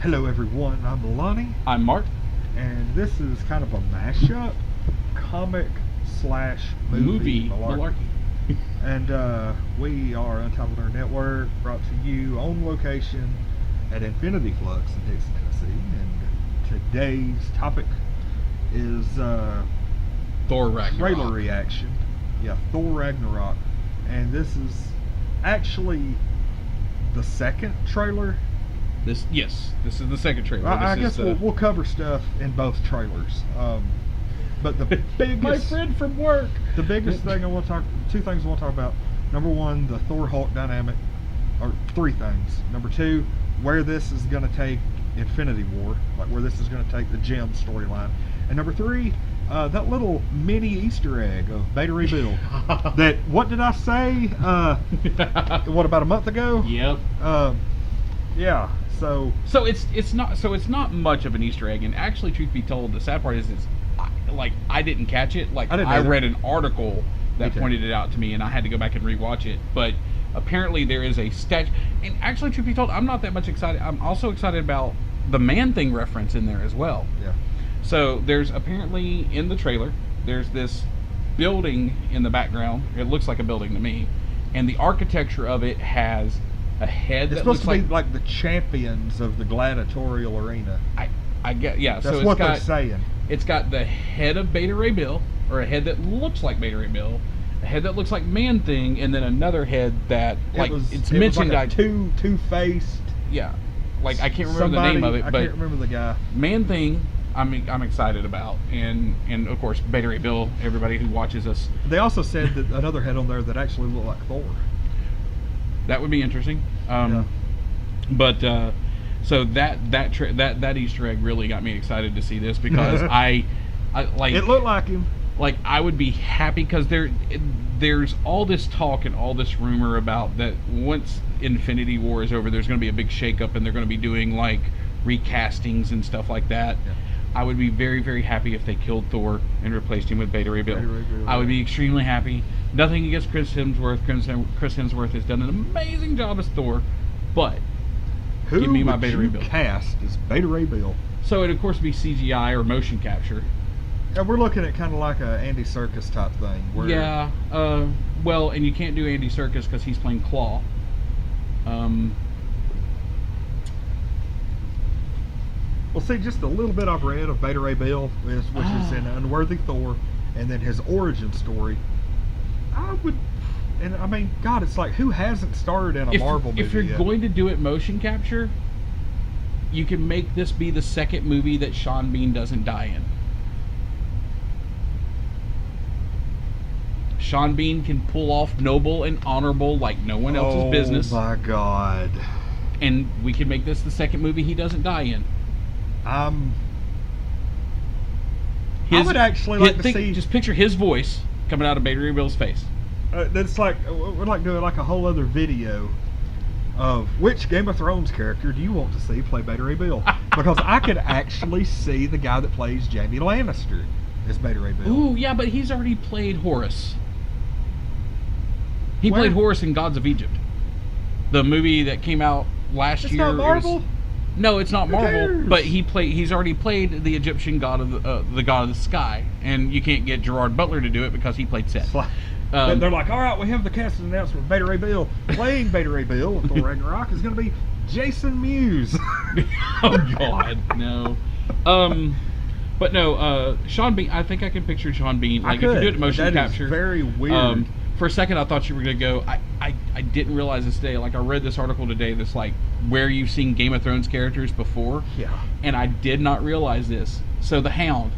Hello everyone, I'm Lonnie, I'm Mark. and this is kind of a mashup comic slash movie Malarkey. And we are Untitled Nerd Network, brought to you on location at Infinity Flux in Dixon, Tennessee. And today's topic is Thor Ragnarok. trailer reaction. Yeah, Thor Ragnarok. And this is actually the second trailer. This is the second trailer. I guess we'll cover stuff in both trailers. But the biggest, my friend from work. the biggest thing I want to talk, two things I want to talk about. Number one, the Thor Hulk dynamic, or three things. Number two, where this is going to take Infinity War, like where this is going to take the Gem storyline. And number three, that little mini Easter egg of Beta Ray Bill. That, what did I say? What, about a month ago? Yep. Yeah. So it's not much of an Easter egg, and actually, truth be told, the sad part is I didn't catch it. Like, I read an article that pointed it out to me, and I had to go back and rewatch it. But apparently, there is a statue. And actually, truth be told, I'm not that much excited. I'm also excited about the Man-Thing reference in there as well. Yeah. So there's apparently in the trailer, there's this building in the background. It looks like a building to me, and the architecture of it has a head it's that supposed looks to be like the champions of the gladiatorial arena. I get, yeah. That's so what they're saying. It's got the head of Beta Ray Bill, or a head that looks like Beta Ray Bill, a head that looks like Man-Thing, and then another head that it's mentioned like two-faced. Yeah, like I can't remember the name of it, I but can't remember the guy. Man-Thing, I'm excited about, and of course Beta Ray Bill. Everybody who watches us. They also said that another head on there that actually looked like Thor. That would be interesting. Yeah. But so that Easter egg really got me excited to see this, because I like it looked like him. Like, I would be happy, because there's all this talk and all this rumor about that once Infinity War is over, there's going to be a big shakeup, and they're going to be doing like recastings and stuff like that. Yeah. I would be very, very happy if they killed Thor and replaced him with Beta Ray Bill. I would be extremely happy. Nothing against Chris Hemsworth. Chris Hemsworth has done an amazing job as Thor, but give me my Beta Ray Bill. Cast as Beta Ray Bill. So it'd of course be CGI or motion capture. And we're looking at kind of like a Andy Serkis type thing. Where Yeah. Well, and you can't do Andy Serkis because he's playing Claw. Well, see, just a little bit I've read of Beta Ray Bill, which is in Unworthy Thor, and then his origin story. And I mean, God, it's like, who hasn't starred in a Marvel movie If you're yet? going to do it motion capture, you can make this be the second movie that Sean Bean doesn't die in. Sean Bean can pull off noble and honorable like no one else's business. Oh my God. And we can make this the second movie he doesn't die in. I would actually like to see. Just picture his voice coming out of Beta Ray Bill's face. That's like, we're like doing like a whole other video of which Game of Thrones character do you want to see play Beta Ray Bill? Because I could actually see the guy that plays Jaime Lannister as Beta Ray Bill. Ooh, yeah, but he's already played Horus. He played Horus in Gods of Egypt, the movie that came out last year. It's not Marvel. No, it's not Marvel. cares? But he's already played the Egyptian god of the god of the sky, and you can't get Gerard Butler to do it because he played Seth. They're like, all right, we have the casting announcement. Beta Ray Bill playing Beta Ray Bill in Thor Ragnarok is going to be Jason Mewes. Oh God, no. But no, Sean Bean. I think I can picture Sean Bean. Like, if you do it motion capture. Is very weird. For a second, I thought you were going to go. I didn't realize this today. Like, I read this article today that's like where you've seen Game of Thrones characters before. Yeah. And I did not realize this. So the Hound.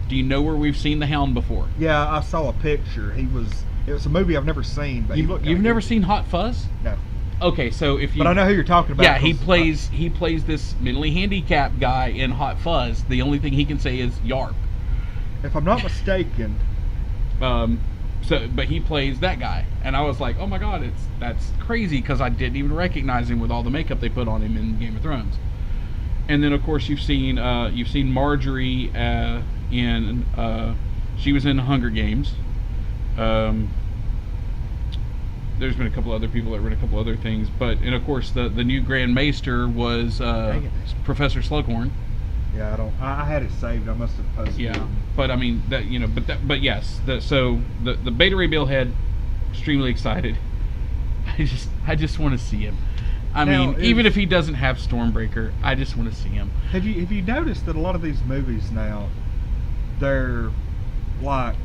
Do you know where we've seen the Hound before? Yeah, I saw a picture. It was a movie I've never seen, but You've never seen Hot Fuzz? No. Okay, so if you. But I know who you're talking about. Yeah, he plays this mentally handicapped guy in Hot Fuzz. The only thing he can say is "yarp." If I'm not mistaken. But he plays that guy, and I was like, oh my God, that's crazy, because I didn't even recognize him with all the makeup they put on him in Game of Thrones. And then of course you've seen Marjorie she was in Hunger Games. there's been a couple other people that read a couple other things, and of course the new Grand Maester was Professor Slughorn. Yeah, I had it saved. I must have posted. Yeah, but I mean but yes. So the Beta Ray Billhead, extremely excited. I just want to see him. I mean, even if he doesn't have Stormbreaker, I just want to see him. Have you noticed that a lot of these movies now, they're like,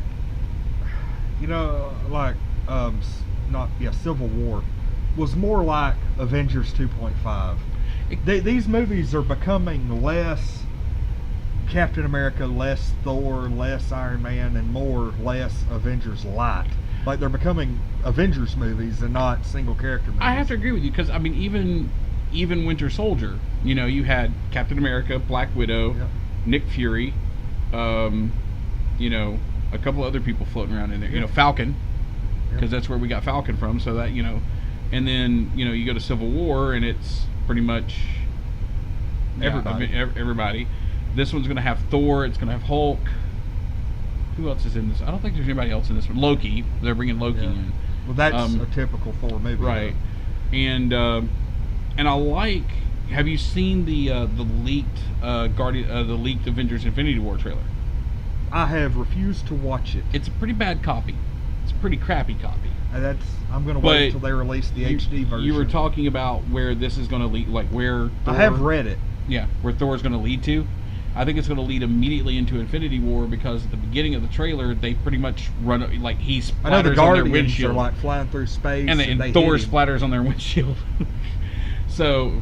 Civil War was more like Avengers 2.5. These movies are becoming less Captain America, less Thor, less Iron Man, and less Avengers light. Like, they're becoming Avengers movies and not single character movies. I have to agree with you, because I mean, even Winter Soldier, you had Captain America, Black Widow, yep. Nick Fury, a couple other people floating around in there. Yep. Falcon, because Yep. that's where we got Falcon from. So that and then you go to Civil War and it's pretty much everybody. This one's going to have Thor. It's going to have Hulk. Who else is in this? I don't think there's anybody else in this one. Loki. They're bringing Loki in. Well, that's a typical Thor movie, right? Though. And I like. Have you seen the leaked the leaked Avengers Infinity War trailer? I have refused to watch it. It's a pretty bad copy. It's a pretty crappy copy. I'm going to wait until they release the HD version. You were talking about where this is going to lead, like where Thor, I have read it. Yeah, where Thor is going to lead to. I think it's going to lead immediately into Infinity War, because at the beginning of the trailer, they pretty much run like he splatters I know the on their Guardians windshield, are like flying through space, and they Thor hit him. splatters on their windshield. So,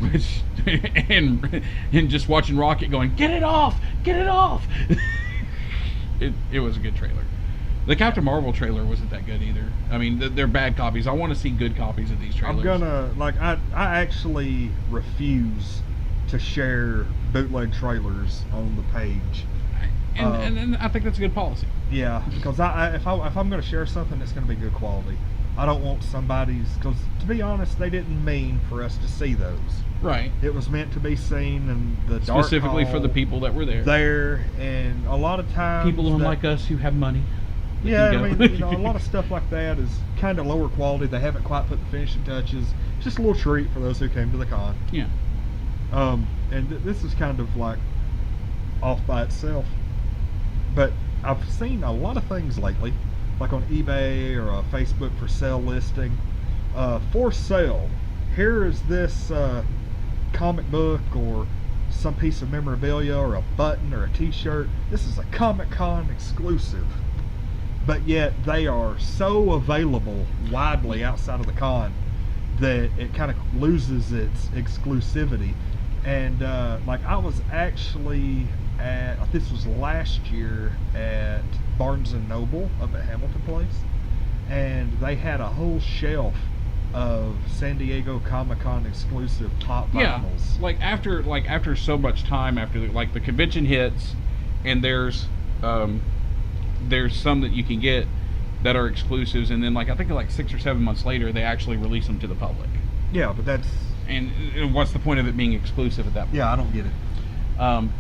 and just watching Rocket going, get it off. It was a good trailer. The Captain Marvel trailer wasn't that good either. I mean, they're bad copies. I want to see good copies of these trailers. I actually refuse to share bootleg trailers on the page. And I think that's a good policy. Yeah, because if I'm going to share something, it's going to be good quality. I don't want because to be honest, they didn't mean for us to see those. Right. It was meant to be seen in the dark specifically for the people that were there. And a lot of times people unlike us who have money. Yeah, I mean, a lot of stuff like that is kind of lower quality. They haven't quite put the finishing touches. It's just a little treat for those who came to the con. Yeah. And this is kind of like off by itself. But I've seen a lot of things lately, like on eBay or a Facebook for sale listing. For sale, here is this comic book or some piece of memorabilia or a button or a t-shirt. This is a Comic-Con exclusive. But yet they are so available widely outside of the con that it kind of loses its exclusivity. And I was actually this was last year at Barnes & Noble up at Hamilton Place, and they had a whole shelf of San Diego Comic-Con exclusive pop vinyls. Yeah, after so much time, after the convention hits, and there's some that you can get that are exclusives, and then I think 6 or 7 months later they actually release them to the public. Yeah, but that's and what's the point of it being exclusive at that point? Yeah, I don't get it. I'm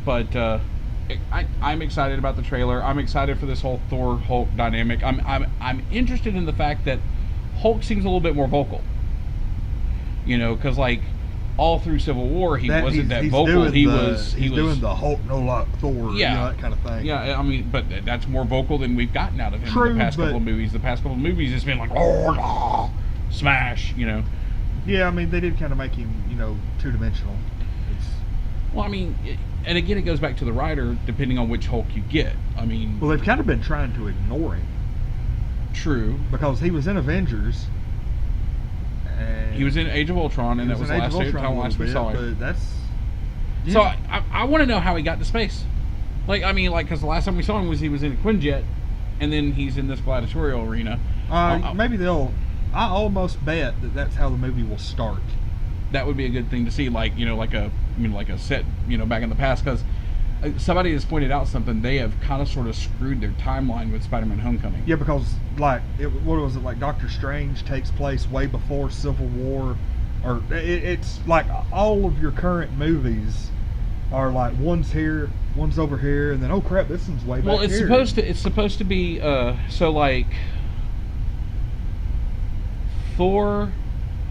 excited about the trailer. I'm excited for this whole Thor Hulk dynamic. I'm interested in the fact that Hulk seems a little bit more vocal. Because all through Civil War he wasn't that vocal. He was doing the Hulk no like Thor, that kind of thing. Yeah, I mean, but that's more vocal than we've gotten out of him in the past couple of movies. The past couple of movies, it's been smash. Yeah, I mean, they did kind of make him, two-dimensional. Well, I mean, and again, it goes back to the writer, depending on which Hulk you get. I mean... Well, they've kind of been trying to ignore him. True. Because he was in Avengers. And he was in Age of Ultron, and that was the last we saw him. But that's... Yeah. So, I want to know how he got to space. Because the last time we saw him he was in a Quinjet, and then he's in this gladiatorial arena. Maybe they'll... I almost bet that's how the movie will start. That would be a good thing to see, like a set, back in the past, because somebody has pointed out something. They have kind of sort of screwed their timeline with Spider-Man: Homecoming. Yeah, because what was it, Doctor Strange takes place way before Civil War, or it's like all of your current movies are one's here, one's over here, and then oh crap, this one's way back here. Well, it's supposed to be Thor,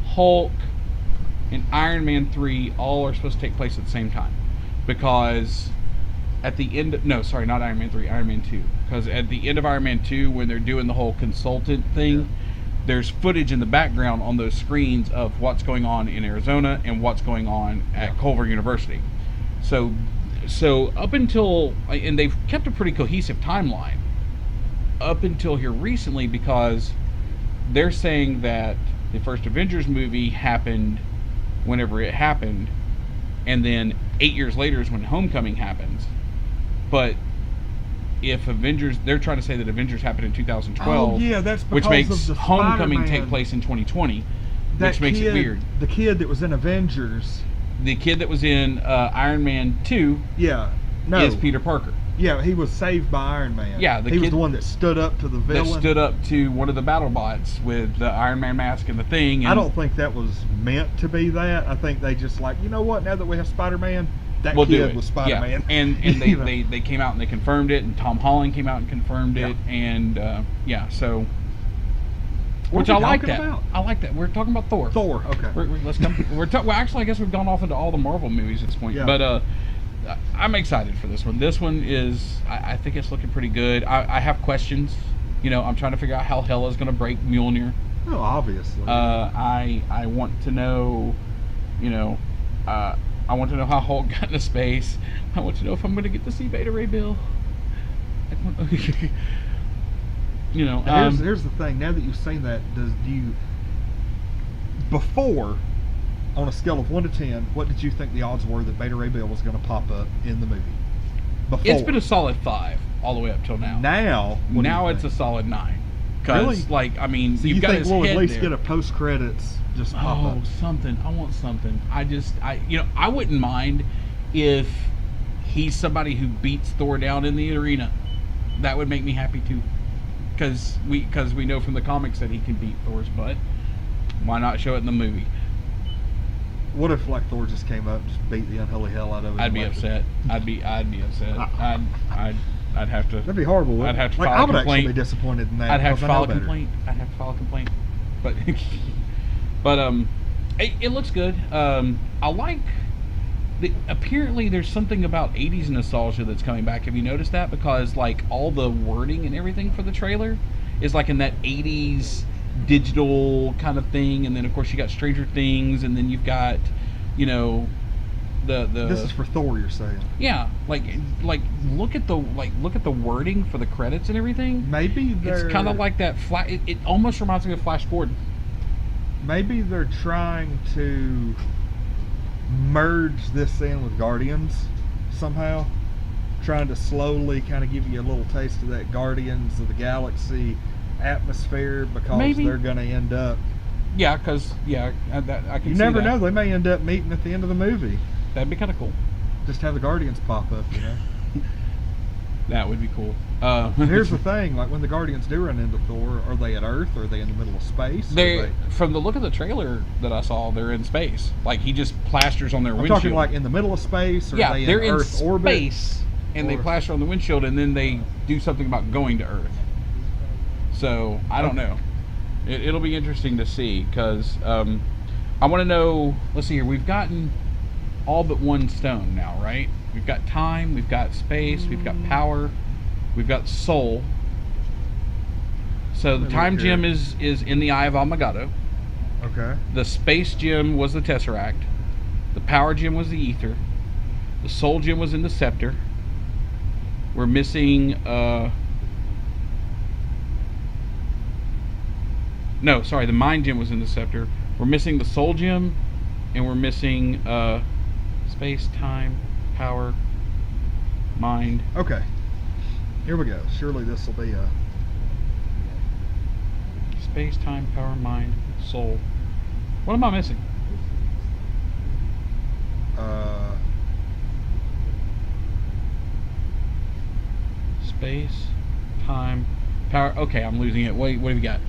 Hulk, and Iron Man 3 all are supposed to take place at the same time. Because at the end... No, sorry, not Iron Man 3, Iron Man 2. Because at the end of Iron Man 2, when they're doing the whole consultant thing, there's footage in the background on those screens of what's going on in Arizona and what's going on at Culver University. So up until... And they've kept a pretty cohesive timeline up until here recently, because they're saying that the first Avengers movie happened whenever it happened, and then 8 years later is when Homecoming happens. But if Avengers... They're trying to say that Avengers happened in 2012. Oh, yeah, that's because which makes of the Homecoming Spider-Man. take place in 2020, That which makes it weird. The kid that was in Avengers... The kid that was in Iron Man 2 is Peter Parker. Yeah, he was saved by Iron Man. Yeah, he was the one that stood up to the villain. That stood up to one of the battle bots with the Iron Man mask and the thing. And I don't think that was meant to be that. I think they just like, you know what, now that we have Spider-Man, we'll kid was Spider-Man. Yeah. And they came out and they confirmed it, and Tom Holland came out and confirmed it, and so... Which I like that. About? I like that. We're talking about Thor. Thor, okay. Let's come. Well, actually, I guess we've gone off into all the Marvel movies at this point. Yeah. But I'm excited for this one. This one is, I think it's looking pretty good. I have questions. I'm trying to figure out how Hela's going to break Mjolnir. Oh, obviously. I want to know, I want to know how Hulk got into space. I want to know if I'm going to get to see Beta Ray Bill. Here's the thing. Now that you've seen that, before, on a scale of 1 to 10, what did you think the odds were that Beta Ray Bill was going to pop up in the movie? Before. It's been a solid 5 all the way up till now. Now it's a solid 9. Really? So you got think his we'll head at least there. get a post credits just pop up? Oh, something. I want something. I wouldn't mind if he's somebody who beats Thor down in the arena. That would make me happy too. Because we know from the comics that he can beat Thor's butt. Why not show it in the movie? What if Thor just came up and just beat the unholy hell out of it? I'd be upset. I'd be upset. I'd have to. That'd be horrible. I'd have to file file a complaint. actually be disappointed in that. I'd have to file a complaint. But it looks good. I like. Apparently there's something about 80s nostalgia that's coming back. Have you noticed that? Because all the wording and everything for the trailer is in that 80s digital kind of thing, and then of course you got Stranger Things, and then you've got the This is for Thor, you're saying? Yeah, look at the wording for the credits and everything. Maybe it's kind of like that it almost reminds me of Flash Gordon. Maybe they're trying to merge this in with Guardians somehow, trying to slowly kind of give you a little taste of that Guardians of the Galaxy atmosphere, because they're going to end up I can see you never that. know, they may end up meeting at the end of the movie. That'd be kind of cool. Just have the Guardians pop up, That would be cool. Here's the thing, when the Guardians do run into Thor, are they at Earth, or are they in the middle of space? From the look of the trailer that I saw, they're in space. He just plasters on their windshield. I'm talking in the middle of space, or are they they're in Earth space, orbit? and they plaster on the windshield, and then they do something about going to Earth. So, I don't know. It'll be interesting to see, because I want to know, let's see here, we've gotten all but one stone now, right? We've got time, we've got space, we've got power, we've got soul. So the time gem is in the Eye of Almagado. Okay. The space gem was the Tesseract. The power gem was the Ether. The soul gem was in the Scepter. We're missing no, sorry, the mind gem was in the Scepter. We're missing the soul gem, and we're missing space, time, power, mind. Okay. Here we go. Surely this will be a space, time, power, mind, soul. What am I missing? Space, time, power. Okay, I'm losing it. Wait, what have we got?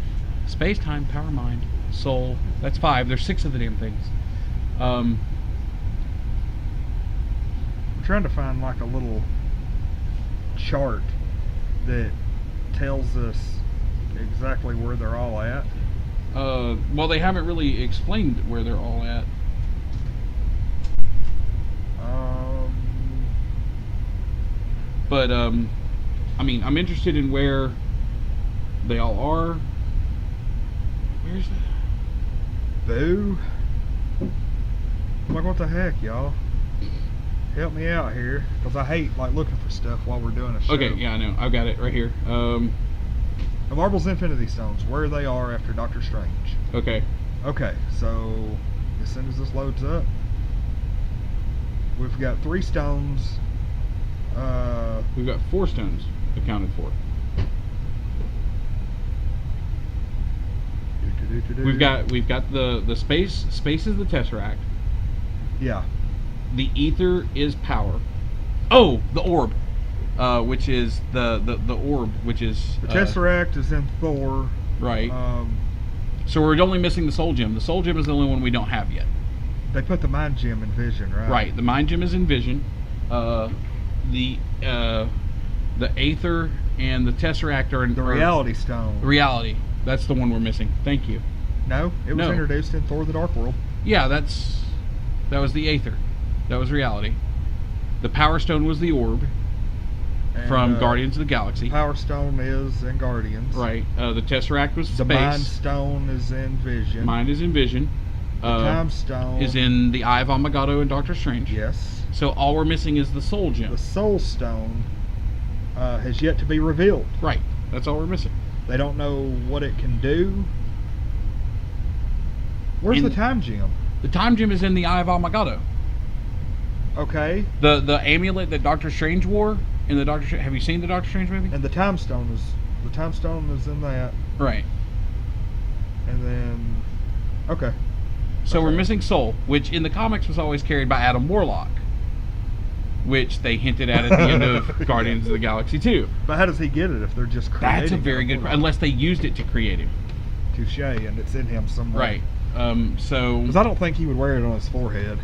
Space, time, power, mind, soul. That's 5. There's 6 of the damn things. I'm trying to find a little chart that tells us exactly where they're all at. Well, they haven't really explained where they're all at. But I mean, I'm interested in where they all are. Where's that? Boo. I'm like, what the heck, y'all? Help me out here, because I hate like looking for stuff while we're doing a show. Okay, yeah, I know. I've got it right here. The Marvel's Infinity Stones, where they are after Doctor Strange. Okay. Okay, so as soon as this loads up, we've got 3 stones. We've got 4 stones accounted for. We've got the space. Space is the Tesseract. Yeah. The ether is power. Oh, the orb, which is the orb, which is The Tesseract is in Thor. Right. So we're only missing the Soul Gem. The Soul Gem is the only one we don't have yet. They put the Mind Gem in Vision, right? Right. The Mind Gem is in Vision. The Aether and the Tesseract are in the Reality Stone. Reality. That's the one we're missing. Thank you. No, it was introduced in Thor: The Dark World. Yeah, that was the Aether. That was Reality. The Power Stone was the orb from Guardians of the Galaxy. Power Stone is in Guardians. Right. The Tesseract was the space. Mind Stone is in Vision. Mind is in Vision. The Time Stone is in the Eye of Agamotto and Doctor Strange. Yes. So all we're missing is the Soul Gem. The Soul Stone has yet to be revealed. Right. That's all we're missing. They don't know what it can do. Where's the Time Gem? The Time Gem is in the Eye of Agamotto. Okay. The amulet that Doctor Strange wore in the Doctor Strange. Have you seen the Doctor Strange movie? And the Time Stone is in that. Right. And then okay. So we're missing Soul, which in the comics was always carried by Adam Warlock, which they hinted at the end of Guardians of the Galaxy 2. But how does he get it if they're just creating? That's a very good question. Unless they used it to create him. Touche, and it's in him somewhere. Right. So because I don't think he would wear it on his forehead.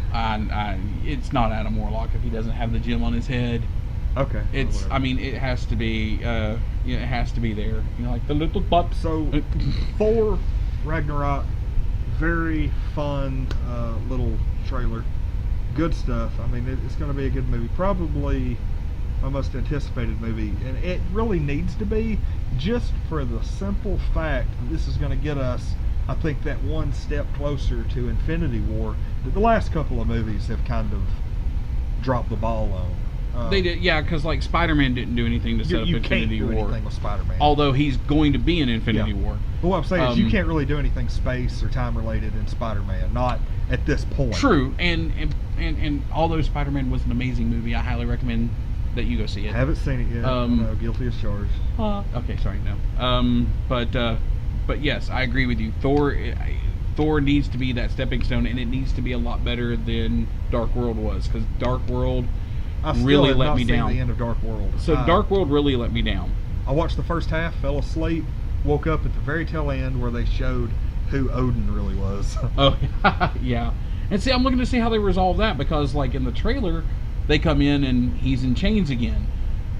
It's not Adam Warlock if he doesn't have the gem on his head. Okay. It's. I mean, it has to be. It has to be there. You know, like the little butt. So, Thor Ragnarok, very fun little trailer. Good stuff. I mean, it's going to be a good movie. Probably my most anticipated movie, and it really needs to be, just for the simple fact that this is going to get us, I think, that one step closer to Infinity War that the last couple of movies have kind of dropped the ball on. They did, yeah, because like Spider-Man didn't do anything to set up Infinity War. You can't do anything with Spider-Man. Although he's going to be in Infinity War. But what I'm saying is you can't really do anything space or time related in Spider-Man, not at this point. True, and although Spider-Man was an amazing movie, I highly recommend that you go see it. Haven't seen it yet. No, guilty as charged. Okay, sorry, no. But yes, I agree with you. Thor needs to be that stepping stone, and it needs to be a lot better than Dark World was, because Dark World really let me down. The end of Dark World. So Dark World really let me down. I watched the first half, fell asleep, woke up at the very tail end where they showed who Odin really was. Oh yeah. And see, I'm looking to see how they resolve that, because like in the trailer, they come in and he's in chains again.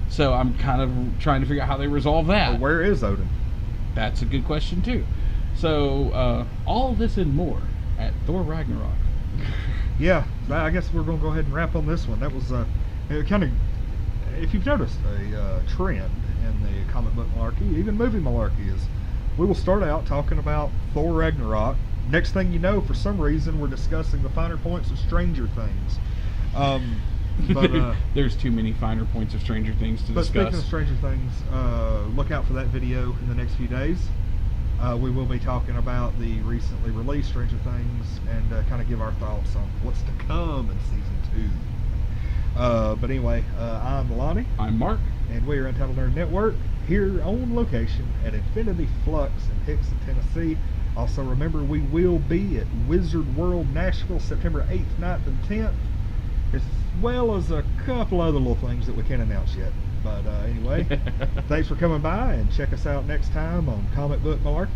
So I'm kind of trying to figure out how they resolve that. Well, where is Odin? That's a good question too. So all of this and more at Thor Ragnarok. Yeah, I guess we're going to go ahead and wrap on this one. That was kind of, if you've noticed a trend in the comic book malarkey, even movie malarkey, is we will start out talking about Thor Ragnarok. Next thing you know, for some reason, we're discussing the finer points of Stranger Things. But there's too many finer points of Stranger Things to discuss. But speaking of Stranger Things, look out for that video in the next few days. We will be talking about the recently released Stranger Things and kind of give our thoughts on what's to come in season 2. But anyway, I'm Lonnie. I'm Mark. And we are Untitled Nerd Network, here on location at Infinity Flux in Hickson, Tennessee. Also remember, we will be at Wizard World Nashville September 8th, 9th, and 10th, as well as a couple other little things that we can't announce yet. But anyway, thanks for coming by, and check us out next time on Comic Book Malarkey.